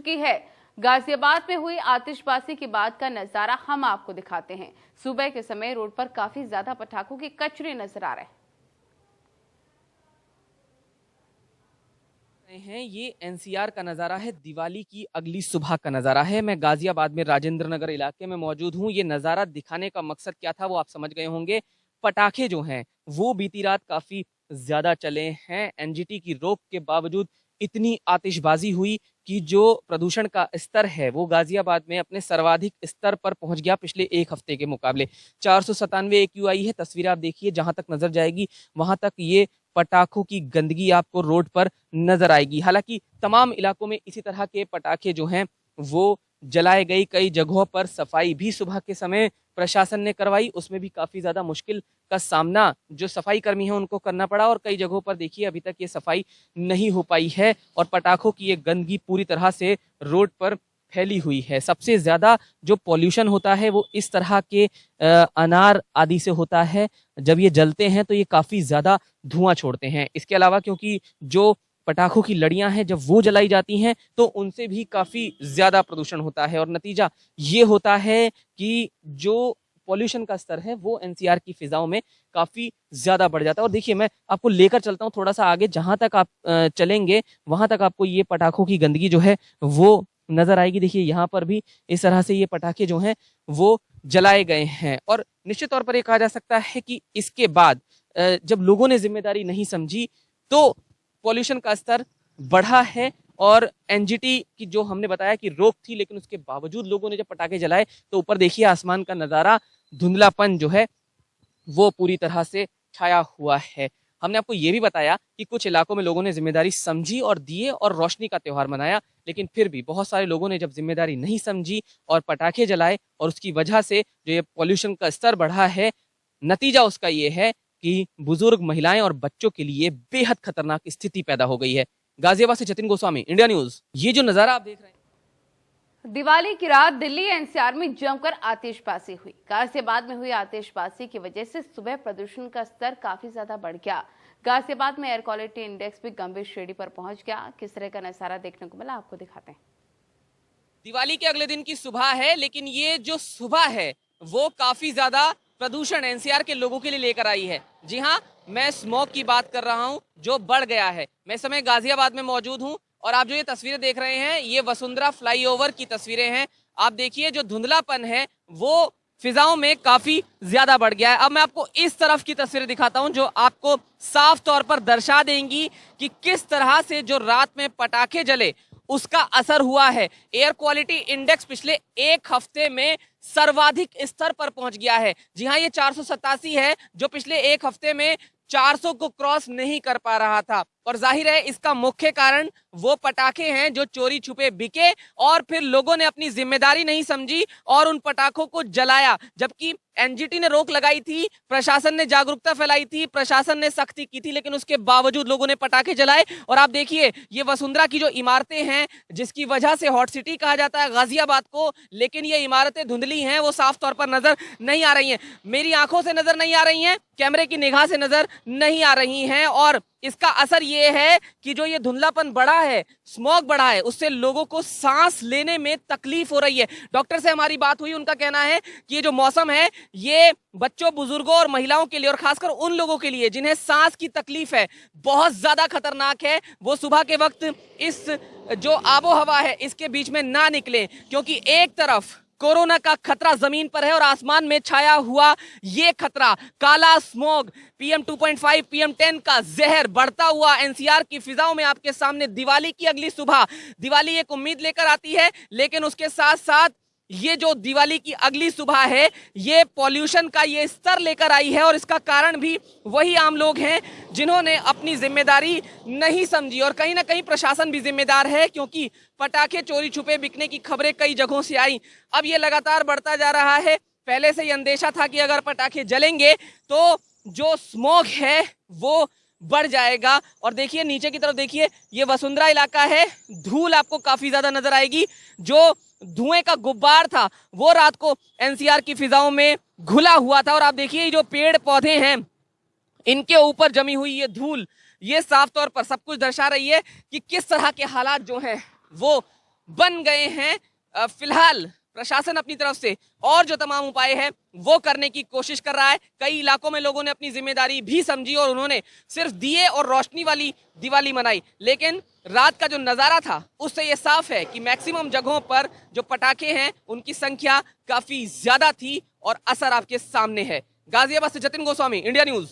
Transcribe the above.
चुकी है। गाजियाबाद में हुई आतिशबाजी के बाद का नजारा हम आपको दिखाते हैं। सुबह के समय रोड पर काफी ज्यादा पटाखों के कचरे नजर आ रहे हैं। ये एनसीआर का नज़ारा है, दिवाली की अगली सुबह का नज़ारा है। मैं गाजियाबाद में राजेंद्र नगर इलाके में मौजूद हूँ। ये नज़ारा दिखाने का मकसद क्या था वो आप समझ गए होंगे। पटाखे जो हैं वो बीती रात काफ़ी ज़्यादा चले हैं। एनजीटी की रोक के बावजूद इतनी आतिशबाजी हुई कि जो प्रदूषण का स्तर है वो गाजियाबाद में अपने सर्वाधिक स्तर पर पहुंच गया पिछले एक हफ्ते के मुकाबले। 497 AQI है। तस्वीर आप देखिए, जहां तक नजर जाएगी वहां तक ये पटाखों की गंदगी आपको रोड पर नजर आएगी। हालांकि तमाम इलाकों में इसी तरह के पटाखे जो हैं वो जलाए गई। कई जगहों पर सफाई भी सुबह के समय प्रशासन ने करवाई, उसमें भी काफी ज्यादा मुश्किल का सामना जो सफाई कर्मी है उनको करना पड़ा। और कई जगहों पर देखिए अभी तक ये सफाई नहीं हो पाई है और पटाखों की ये गंदगी पूरी तरह से रोड पर फैली हुई है। सबसे ज्यादा जो पॉल्यूशन होता है वो इस तरह के अनार आदि से होता है। जब ये जलते हैं तो ये काफी ज्यादा धुआं छोड़ते हैं। इसके अलावा क्योंकि जो पटाखों की लड़ियां हैं जब वो जलाई जाती हैं तो उनसे भी काफी ज्यादा प्रदूषण होता है और नतीजा ये होता है कि जो पॉल्यूशन का स्तर है वो एनसीआर की फिजाओं में काफी ज्यादा बढ़ जाता है। और देखिए मैं आपको लेकर चलता हूँ थोड़ा सा आगे, जहां तक आप चलेंगे वहां तक आपको ये पटाखों की गंदगी जो है वो नजर आएगी। देखिए यहाँ पर भी इस तरह से ये पटाखे जो हैं वो जलाए गए हैं। और निश्चित तौर पर ये कहा जा सकता है कि इसके बाद जब लोगों ने जिम्मेदारी नहीं समझी तो पॉल्यूशन का स्तर बढ़ा है। और एनजीटी की जो हमने बताया कि रोक थी, लेकिन उसके बावजूद लोगों ने जब पटाखे जलाए तो ऊपर देखिए आसमान का नजारा, धुंधलापन जो है वो पूरी तरह से छाया हुआ है। हमने आपको ये भी बताया कि कुछ इलाकों में लोगों ने जिम्मेदारी समझी और दिए और रोशनी का त्योहार मनाया, लेकिन फिर भी बहुत सारे लोगों ने जब जिम्मेदारी नहीं समझी और पटाखे जलाए और उसकी वजह से जो ये पॉल्यूशन का स्तर बढ़ा है, नतीजा उसका ये है कि बुजुर्ग, महिलाएं और बच्चों के लिए बेहद खतरनाक स्थिति पैदा हो गई है। गाजियाबाद से जतिन गोस्वामी, इंडिया न्यूज। ये जो नजारा आप देख रहे हैं, दिवाली की रात दिल्ली एनसीआर में जमकर आतिशबाजी हुई। गाजियाबाद में हुई आतिशबाजी की वजह से सुबह प्रदूषण का स्तर काफी ज्यादा बढ़ गया। गाजियाबाद में एयर क्वालिटी इंडेक्स भी गंभीर श्रेणी पर पहुंच गया। किस तरह का नजारा देखने को मिला आपको दिखाते हैं। दिवाली के अगले दिन की सुबह है, लेकिन ये जो सुबह है वो काफी ज्यादा प्रदूषण एनसीआर के लोगों के लिए लेकर आई है। जी हाँ, मैं स्मॉग की बात कर रहा हूँ जो बढ़ गया है। मैं इस समय गाजियाबाद में मौजूद हूँ और आप जो ये तस्वीरें देख रहे हैं ये वसुंधरा फ्लाईओवर की तस्वीरें हैं। आप देखिए जो धुंधलापन है वो फिजाओं में काफी ज्यादा बढ़ गया है। अब मैं आपको इस तरफ की तस्वीरें दिखाता हूं जो आपको साफ तौर पर दर्शा देंगी कि किस तरह से जो रात में पटाखे जले उसका असर हुआ है। एयर क्वालिटी इंडेक्स पिछले एक हफ्ते में सर्वाधिक स्तर पर पहुंच गया है। जी हाँ, ये 487 है जो पिछले एक हफ्ते में 400 को क्रॉस नहीं कर पा रहा था। और जाहिर है इसका मुख्य कारण वो पटाखे हैं जो चोरी छुपे बिके और फिर लोगों ने अपनी जिम्मेदारी नहीं समझी और उन पटाखों को जलाया। जबकि एनजीटी ने रोक लगाई थी, प्रशासन ने जागरूकता फैलाई थी, प्रशासन ने सख्ती की थी, लेकिन उसके बावजूद लोगों ने पटाखे जलाए। और आप देखिए ये वसुंधरा की जो इमारतें हैं जिसकी वजह से हॉट सिटी कहा जाता है गाजियाबाद को, लेकिन ये इमारतें धुंधली हैं, वो साफ तौर पर नजर नहीं आ रही हैं। मेरी आंखों से नजर नहीं आ रही हैं, कैमरे की निगाह से नजर नहीं आ रही हैं। और इसका असर ये है कि जो ये धुंधलापन बढ़ा है, स्मॉग बढ़ा है, उससे लोगों को सांस लेने में तकलीफ हो रही है। डॉक्टर से हमारी बात हुई, उनका कहना है कि ये जो मौसम है ये बच्चों, बुजुर्गों और महिलाओं के लिए और खासकर उन लोगों के लिए जिन्हें सांस की तकलीफ है बहुत ज्यादा खतरनाक है। वो सुबह के वक्त इस जो आबो हवा है इसके बीच में ना निकले, क्योंकि एक तरफ कोरोना का खतरा जमीन पर है और आसमान में छाया हुआ ये खतरा, काला स्मॉग, PM 2.5, PM 10 का जहर बढ़ता हुआ एनसीआर की फिजाओं में आपके सामने दिवाली की अगली सुबह। दिवाली एक उम्मीद लेकर आती है, लेकिन उसके साथ साथ ये जो दिवाली की अगली सुबह है ये पॉल्यूशन का ये स्तर लेकर आई है। और इसका कारण भी वही आम लोग हैं जिन्होंने अपनी जिम्मेदारी नहीं समझी। और कहीं ना कहीं प्रशासन भी जिम्मेदार है, क्योंकि पटाखे चोरी छुपे बिकने की खबरें कई जगहों से आई। अब ये लगातार बढ़ता जा रहा है। पहले से ही अंदेशा था कि अगर पटाखे जलेंगे तो जो स्मॉग है वो बढ़ जाएगा। और देखिए नीचे की तरफ देखिए, ये वसुंधरा इलाका है, धूल आपको काफी ज्यादा नजर आएगी। जो धुएं का गुब्बार था वो रात को एनसीआर की फिजाओं में घुला हुआ था। और आप देखिए जो पेड़ पौधे हैं इनके ऊपर जमी हुई ये धूल, ये साफ तौर पर सब कुछ दर्शा रही है कि किस तरह के हालात जो हैं वो बन गए हैं। फिलहाल प्रशासन अपनी तरफ से और जो तमाम उपाय है वो करने की कोशिश कर रहा है। कई इलाकों में लोगों ने अपनी जिम्मेदारी भी समझी और उन्होंने सिर्फ दिए और रोशनी वाली दिवाली मनाई, लेकिन रात का जो नजारा था उससे ये साफ है कि मैक्सिमम जगहों पर जो पटाखे हैं उनकी संख्या काफी ज्यादा थी और असर आपके सामने है। गाजियाबाद से जतिन गोस्वामी, इंडिया न्यूज।